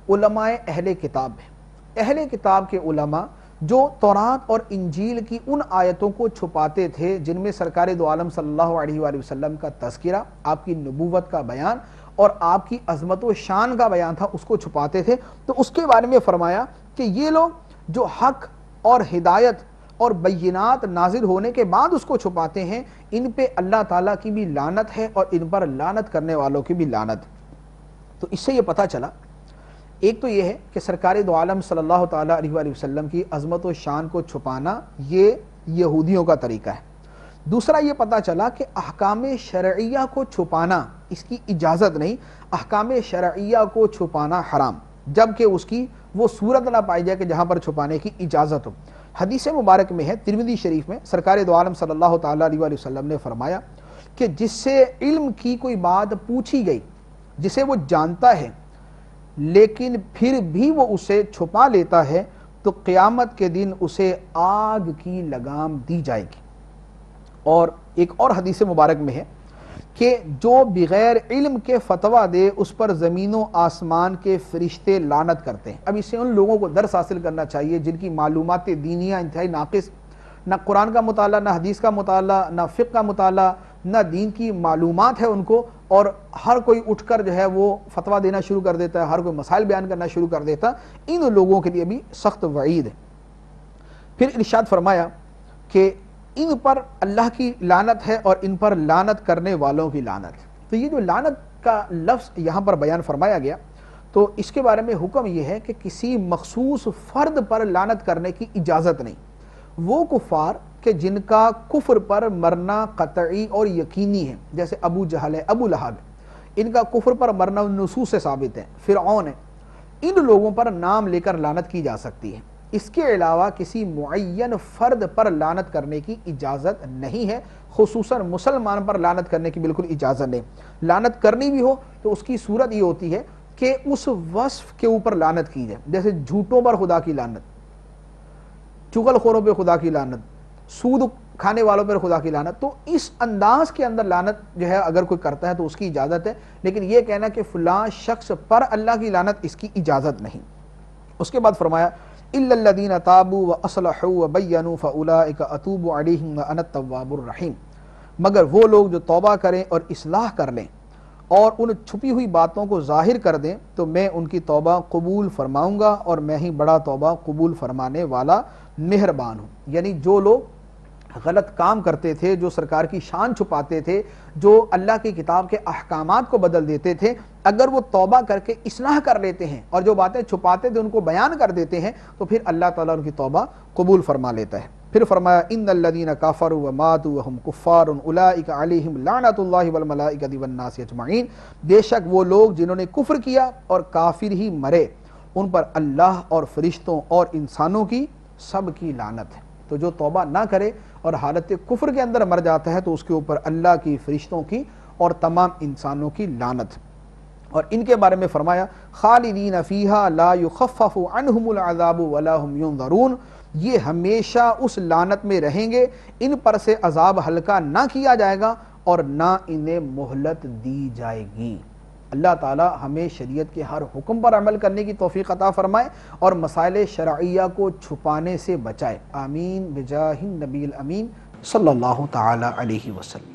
S1: علماء اہل کتاب ہیں۔ اہل کتاب کے علماء جو تورات اور انجیل کی ان آیتوں کو چھپاتے تھے جن میں سرکار دو عالم صلی اللہ علیہ وآلہ وسلم کا تذکرہ، آپ کی نبوت کا بیان اور آپ کی عظمت و شان کا بیان تھا، اس کو چھپاتے تھے۔ تو اس کے بارے میں فرمایا کہ یہ لوگ جو حق اور ہدایت اور بینات نازل ہونے کے بعد اس کو چھپاتے ہیں، ان پہ اللہ تعالیٰ کی بھی لعنت ہے اور ان پر لعنت کرنے والوں کی بھی لعنت۔ تو اس سے یہ پتہ چلا، ایک تو یہ ہے کہ سرکار دو عالم صلی اللہ تعالیٰ علیہ وآلہ وسلم کی عظمت و شان کو چھپانا یہ یہودیوں کا طریقہ ہے۔ دوسرا یہ پتہ چلا کہ احکام شرعیہ کو چھپانا اس کی اجازت نہیں، احکام شرعیہ کو چھپانا حرام، جبکہ اس کی وہ صورت نہ پائی جائے کہ جہاں پر چھپانے کی اجازت ہو۔ حدیث مبارک میں ہے، ترمذی شریف میں، سرکار دو عالم صلی اللہ تعالیٰ علیہ وآلہ وسلم نے فرمایا کہ جس سے علم کی کوئی بات پوچھی گئی جسے وہ جانتا ہے لیکن پھر بھی وہ اسے چھپا لیتا ہے تو قیامت کے دن اسے آگ کی لگام دی جائے گی۔ اور ایک اور حدیث مبارک میں ہے کہ جو بغیر علم کے فتویٰ دے اس پر زمین و آسمان کے فرشتے لعنت کرتے ہیں۔ اب اس سے ان لوگوں کو درس حاصل کرنا چاہیے جن کی معلومات دینیہ انتہائی ناقص، نہ قرآن کا مطالعہ، نہ حدیث کا مطالعہ، نہ فقہ کا مطالعہ، نہ دین کی معلومات ہے ان کو، اور ہر کوئی اٹھ کر جو ہے وہ فتویٰ دینا شروع کر دیتا ہے، ہر کوئی مسائل بیان کرنا شروع کر دیتا، ان لوگوں کے لیے بھی سخت وعید ہے۔ پھر ارشاد فرمایا کہ ان پر اللہ کی لعنت ہے اور ان پر لعنت کرنے والوں کی لعنت۔ تو یہ جو لعنت کا لفظ یہاں پر بیان فرمایا گیا، تو اس کے بارے میں حکم یہ ہے کہ کسی مخصوص فرد پر لعنت کرنے کی اجازت نہیں۔ وہ کفار کہ جن کا کفر پر مرنا قطعی اور یقینی ہے، جیسے ابو جہل ہے، ابو لہب ہے، ان کا کفر پر مرنا نصوص سے ثابت ہے، فرعون ہے، ان لوگوں پر نام لے کر لعنت کی جا سکتی ہے۔ اس کے علاوہ کسی معین فرد پر لعنت کرنے کی اجازت نہیں ہے، خصوصاً مسلمان پر لعنت کرنے کی بالکل اجازت نہیں۔ لعنت کرنی بھی ہو تو اس کی صورت یہ ہوتی ہے کہ اس وصف کے اوپر لعنت کی جائے، جیسے جھوٹوں پر خدا کی لعنت، چغل خوروں پہ خدا کی لعنت، سود کھانے والوں پر خدا کی لعنت۔ تو اس انداز کے اندر لعنت جو ہے اگر کوئی کرتا ہے تو اس کی اجازت ہے، لیکن یہ کہنا کہ فلاں شخص پر اللہ کی لعنت، اس کی اجازت نہیں۔ اس کے بعد فرمایا الا الذين تابوا واصلحوا وبينوا فاولئك اتوب عليهم وانا التواب الرحيم، مگر وہ لوگ جو توبہ کریں اور اصلاح کر لیں اور ان چھپی ہوئی باتوں کو ظاہر کر دیں تو میں ان کی توبہ قبول فرماؤں گا اور میں ہی بڑا توبہ قبول فرمانے والا مہربان ہوں۔ یعنی جو لوگ غلط کام کرتے تھے، جو سرکار کی شان چھپاتے تھے، جو اللہ کی کتاب کے احکامات کو بدل دیتے تھے، اگر وہ توبہ کر کے اصلاح کر لیتے ہیں اور جو باتیں چھپاتے تھے ان کو بیان کر دیتے ہیں تو پھر اللہ تعالیٰ ان کی توبہ قبول فرما لیتا ہے۔ پھر فرمایا ان الذین کفروا وماتوا وهم کفار اولئک علیہم لعنۃ اللہ والملائکۃ والناس اجمعین، بے شک وہ لوگ جنہوں نے کفر کیا اور کافر ہی مرے، ان پر اللہ اور فرشتوں اور انسانوں کی سب کی لعنت ہے۔ تو جو توبہ نہ کرے اور حالت کفر کے اندر مر جاتا ہے تو اس کے اوپر اللہ کی، فرشتوں کی اور تمام انسانوں کی لعنت۔ اور ان کے بارے میں فرمایا خالدین فیہا لا یخفف عنہم العذاب ولا هم ینظرون، یہ ہمیشہ اس لعنت میں رہیں گے، ان پر سے عذاب ہلکا نہ کیا جائے گا اور نہ انہیں مہلت دی جائے گی۔ اللہ تعالی ہمیں شریعت کے ہر حکم پر عمل کرنے کی توفیق عطا فرمائے اور مسائل شرعیہ کو چھپانے سے بچائے، آمین بجاہ النبی الامین صلی اللہ تعالی علیہ وسلم۔